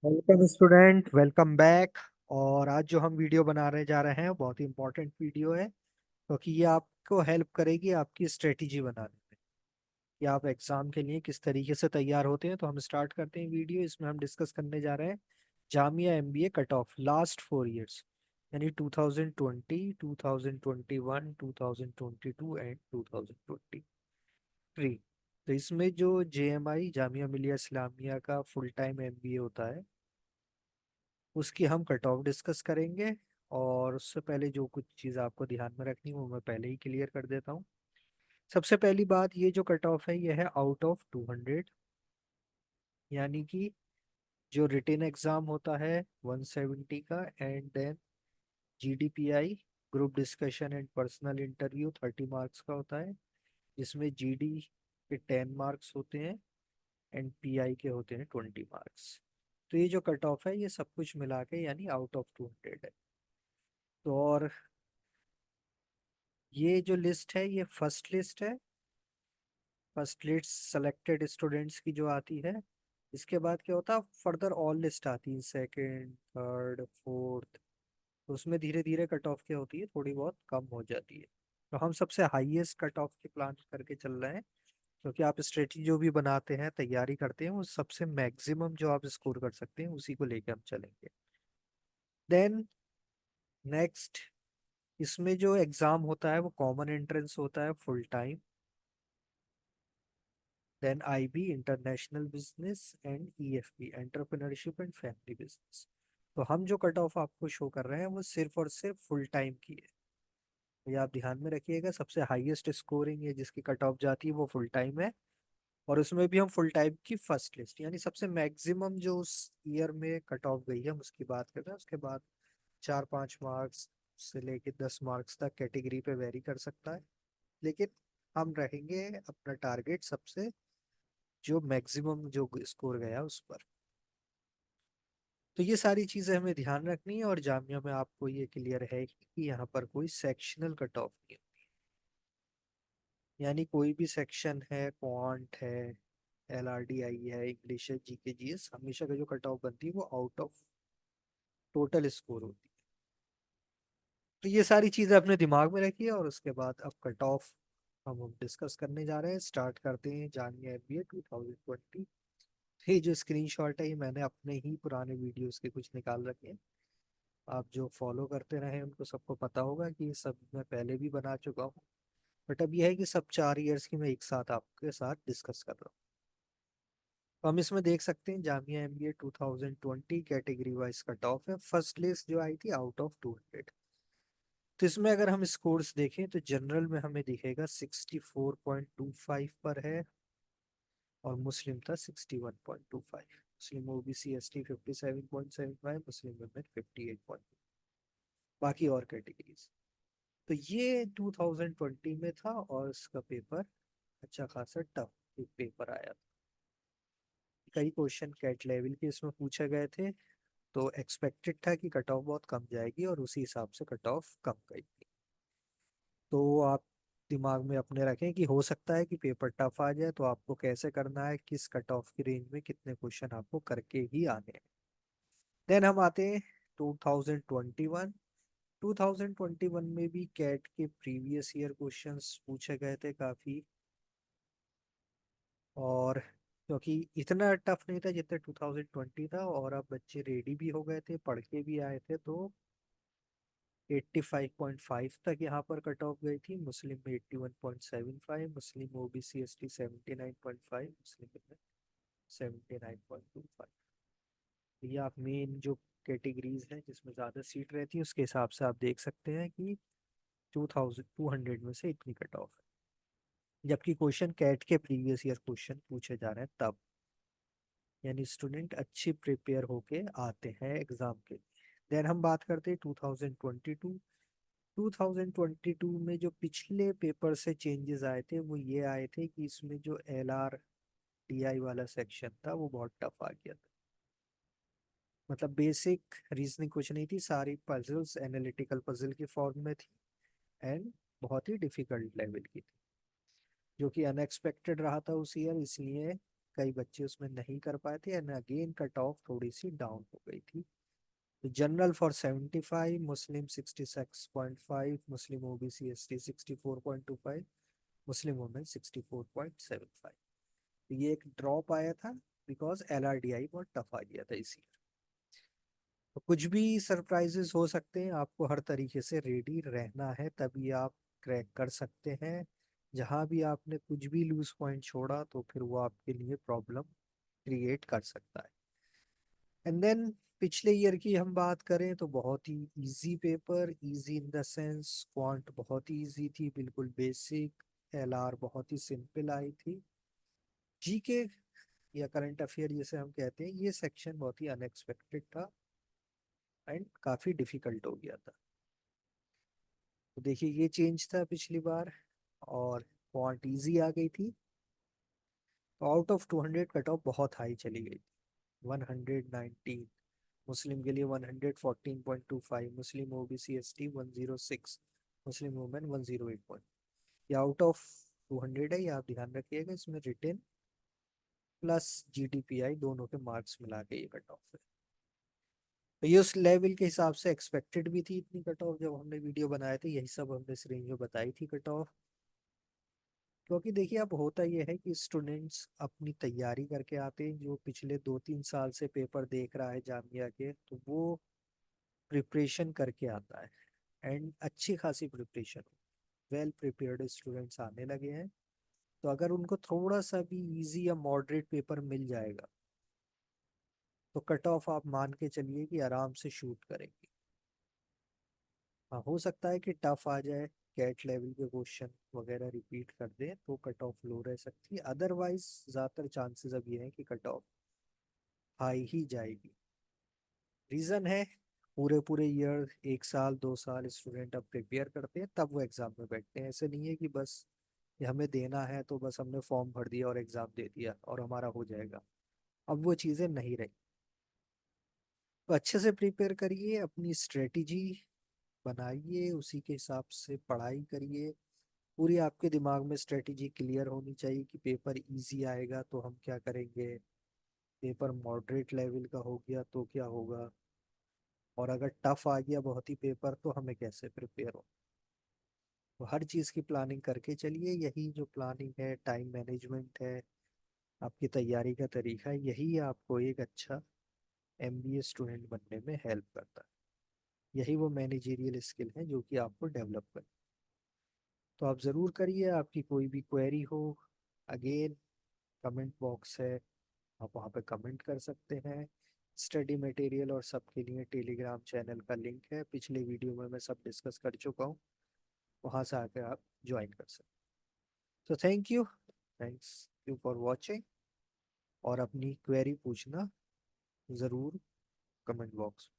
Welcome student, welcome back. और आज जो हम वीडियो बनाने जा रहे हैं बहुत ही इंपॉर्टेंट वीडियो है, क्योंकि ये आपको हेल्प करेगी आपकी स्ट्रेटेजी बनाने में कि आप एग्जाम के लिए किस तरीके से तैयार होते हैं। तो हम स्टार्ट करते हैं वीडियो। इसमें हम डिस्कस करने जा रहे हैं Jamia MBA cut off last 4 years, यानी 2020, 2021, 2022 एंड 2023। तो इसमें जो जेएमआई जामिया मिलिया इस्लामिया का फुल टाइम एमबीए होता है उसकी हम कट ऑफ डिस्कस करेंगे। और उससे पहले जो कुछ चीज़ आपको ध्यान में रखनी है वो मैं पहले ही क्लियर कर देता हूँ। सबसे पहली बात, ये जो कट ऑफ है ये है आउट ऑफ 200, यानी कि जो रिटेन एग्जाम होता है 170 का, and then GDPI group discussion and personal interview 30 marks का होता है, जिसमें जीडी के 10 मार्क्स होते हैं एंड पीआई के होते हैं 20 मार्क्स। तो ये जो कट ऑफ है ये सब कुछ मिला के यानी आउट ऑफ 200 है। तो और ये जो लिस्ट है ये फर्स्ट लिस्ट है, फर्स्ट लिस्ट सेलेक्टेड स्टूडेंट्स की जो आती है। इसके बाद क्या होता है, फर्दर ऑल लिस्ट आती है, सेकंड, थर्ड, फोर्थ। तो उसमें धीरे धीरे कट ऑफ क्या होती है, थोड़ी बहुत कम हो जाती है। तो हम सबसे हाईएस्ट कट ऑफ की प्लान करके चल रहे हैं, क्योंकि आप स्ट्रेटजी जो भी बनाते हैं, तैयारी करते हैं, वो सबसे मैक्सिमम जो आप स्कोर कर सकते हैं उसी को लेके हम चलेंगे। देन नेक्स्ट, इसमें जो एग्जाम होता है वो कॉमन एंट्रेंस होता है full time, then IB international business and EFB entrepreneurship and family business. तो हम जो कट ऑफ आपको शो कर रहे हैं वो सिर्फ और सिर्फ फुल टाइम की है। तो ये आप ध्यान में रखिएगा, सबसे हाईएस्ट स्कोरिंग है जिसकी कट ऑफ जाती है वो फुल टाइम है। और उसमें भी हम फुल टाइम की फर्स्ट लिस्ट, यानी सबसे मैक्सिमम जो उस ईयर में कट ऑफ गई है हम उसकी बात कर रहे हैं। उसके बाद 4-5 मार्क्स से लेके 10 मार्क्स तक कैटेगरी पे वेरी कर सकता है, लेकिन हम रहेंगे अपना टारगेट सबसे जो मैक्सिमम जो स्कोर गया उस पर। तो ये सारी चीजें हमें ध्यान रखनी है। और जामिया में आपको ये क्लियर है कि यहाँ पर कोई सेक्शनल कट ऑफ नहीं होती, यानी कोई भी सेक्शन है, क्वांट है, एलआरडीआई है, इंग्लिश है, जीके जीएस, हमेशा का जो कट ऑफ बनती है वो आउट ऑफ टोटल स्कोर होती है। तो ये सारी चीजें अपने दिमाग में रखिए। और उसके बाद अब कट ऑफ हम डिस्कस करने जा रहे हैं। स्टार्ट करते हैं जामिया एमबीए 2020। ये जो स्क्रीनशॉट है ये मैंने अपने ही पुराने वीडियोस के कुछ निकाल रखे हैं। आप जो फॉलो करते रहे उनको सबको पता होगा कि ये सब मैं पहले भी बना चुका हूँ। बट अब यह है कि सब 4 इयर्स की मैं एक साथ आपके साथ डिस्कस कर रहा हूँ। तो हम इसमें देख सकते हैं Jamia MBA 2020 category wise cut off है। फर्स्ट लिस्ट जो आई थी आउट ऑफ 200। तो इसमें अगर हम स्कोर्स देखें तो जनरल में हमें दिखेगा 64.25 पर है, और मुस्लिम था 61.25। मुस्लिम ओबीसी एसटी 57.75, मुस्लिम वुमेन 58। बाकी और कैटेगरीज। तो ये 2020 में था और इसका पेपर अच्छा खासा टफ एक पेपर आया था। कई क्वेश्चन कैट लेवल के इसमें पूछे गए थे, तो एक्सपेक्टेड था कि कट ऑफ बहुत कम जाएगी और उसी हिसाब से कट ऑफ कम गई थी। तो आप दिमाग में अपने रखें कि हो सकता है कि पेपर टफ आ जाए, तो आपको कैसे करना है, किस कट ऑफ की रेंज में कितने क्वेश्चन आपको करके ही आने हैं। देन हम आते हैं 2021। 2021 में भी कैट के प्रीवियस ईयर क्वेश्चंस पूछे गए थे काफी। और क्योंकि इतना टफ नहीं था जितना 2020 था, और अब बच्चे रेडी भी हो गए थे, पढ़ के भी आए थे, तो 85.5 तक यहाँ पर कट ऑफ गई थी। मुस्लिम में 81.75, मुस्लिम ओबीसी एसटी 79.5, मुस्लिम में 79.25। ये आप मेन जो कैटेगरीज हैं जिसमें ज़्यादा सीट रहती है उसके हिसाब से आप देख सकते हैं कि 2200 में से इतनी कट ऑफ है। जबकि क्वेश्चन कैट के प्रीवियस ईयर क्वेश्चन पूछे जा रहे हैं तब, यानी स्टूडेंट अच्छी प्रिपेयर होके आते हैं एग्जाम के लिए। देन हम बात करते हैं 2022। 2022 में जो पिछले पेपर से चेंजेस आए थे वो ये आए थे कि इसमें जो एल आर टी आई वाला सेक्शन था वो बहुत टफ आ गया था। मतलब बेसिक रीजनिंग कुछ नहीं थी, सारी पजल्स एनालिटिकल पजल की फॉर्म में थी, एंड बहुत ही डिफिकल्ट लेवल की थी, जो कि अनएक्सपेक्टेड रहा था उस ईयर, इसलिए कई बच्चे उसमें नहीं कर पाए थे एंड अगेन कट ऑफ थोड़ी सी डाउन हो गई थी। तो general for 75, Muslim 66.5, Muslim OBC ST 64.25, Muslim women 64.75। तो ये एक ड्रॉप आया था बिकॉज एलआरडीआई बहुत टफ आ गया था इसी। तो कुछ भी सरप्राइजेस हो सकते हैं, आपको हर तरीके से रेडी रहना है, तभी आप क्रैक कर सकते हैं। जहां भी आपने कुछ भी लूज पॉइंट छोड़ा तो फिर वो आपके लिए प्रॉब्लम क्रिएट कर सकता है। एंड देन पिछले ईयर की हम बात करें तो बहुत ही easy paper, easy in the sense quant बहुत ही इजी थी, बिल्कुल बेसिक। एलआर बहुत ही सिंपल आई थी। जीके या करंट अफेयर जिसे हम कहते हैं, ये सेक्शन बहुत ही अनएक्सपेक्टेड था एंड काफी डिफिकल्ट हो गया था। तो देखिए ये चेंज था पिछली बार, और क्वांट इजी आ गई थी। तो आउट ऑफ 200 कट ऑफ बहुत हाई चली गई थी, 119। मुस्लिम के लिए 114.25, Muslim OBC ST 106, Muslim women 108 point. ये आउट ऑफ 200 है, ये आप ध्यान रखिएगा। इसमें रिटेन प्लस जीडीपीआई दोनों के मार्क्स मिला के ये कट ऑफ है। तो ये उस लेवल के हिसाब से एक्सपेक्टेड भी थी इतनी कट ऑफ। जब हमने वीडियो बनाए थे यही सब हमने इस रेंज में बताई थी कट ऑफ। क्योंकि देखिए अब होता यह है कि स्टूडेंट्स अपनी तैयारी करके आते हैं, जो पिछले 2-3 साल से पेपर देख रहा है जामिया के, तो वो प्रिपरेशन करके आता है एंड अच्छी खासी प्रिपरेशन, वेल प्रिपेयर्ड स्टूडेंट्स आने लगे हैं। तो अगर उनको थोड़ा सा भी इजी या मॉडरेट पेपर मिल जाएगा तो कट ऑफ आप मान के चलिए कि आराम से शूट करेंगे। हाँ, हो सकता है कि टफ आ जाए, कैट लेवल के क्वेश्चन वगैरह रिपीट कर दें तो कट ऑफ लो रह सकती है। अदरवाइज ज़्यादातर चांसेस अब ये हैं कि कट ऑफ हाई ही जाएगी। रीज़न है, पूरे पूरे ईयर 1 साल 2 साल स्टूडेंट अब प्रिपेयर करते हैं, तब वो एग्ज़ाम में बैठते हैं। ऐसे नहीं है कि बस ये हमें देना है तो बस हमने फॉर्म भर दिया और एग्ज़ाम दे दिया और हमारा हो जाएगा। अब वो चीज़ें नहीं रही। तो अच्छे से प्रिपेयर करिए, अपनी स्ट्रेटजी बनाइए, उसी के हिसाब से पढ़ाई करिए। पूरी आपके दिमाग में स्ट्रेटजी क्लियर होनी चाहिए कि पेपर इजी आएगा तो हम क्या करेंगे, पेपर मॉडरेट लेवल का हो गया तो क्या होगा, और अगर टफ आ गया बहुत ही पेपर तो हमें कैसे प्रिपेयर हो। तो हर चीज़ की प्लानिंग करके चलिए। यही जो प्लानिंग है, टाइम मैनेजमेंट है, आपकी तैयारी का तरीका है, यही आपको एक अच्छा एमबीए स्टूडेंट बनने में हेल्प करता है। यही वो मैनेजरियल स्किल है जो कि आपको डेवलप कर। तो आप ज़रूर करिए। आपकी कोई भी क्वेरी हो, अगेन कमेंट बॉक्स है, आप वहाँ पे कमेंट कर सकते हैं। स्टडी मटेरियल और सबके लिए टेलीग्राम चैनल का लिंक है, पिछले वीडियो में मैं सब डिस्कस कर चुका हूँ, वहाँ से आकर आप ज्वाइन कर सकते। तो थैंक्स यू फॉर वॉचिंग, और अपनी क्वेरी पूछना ज़रूर कमेंट बॉक्स।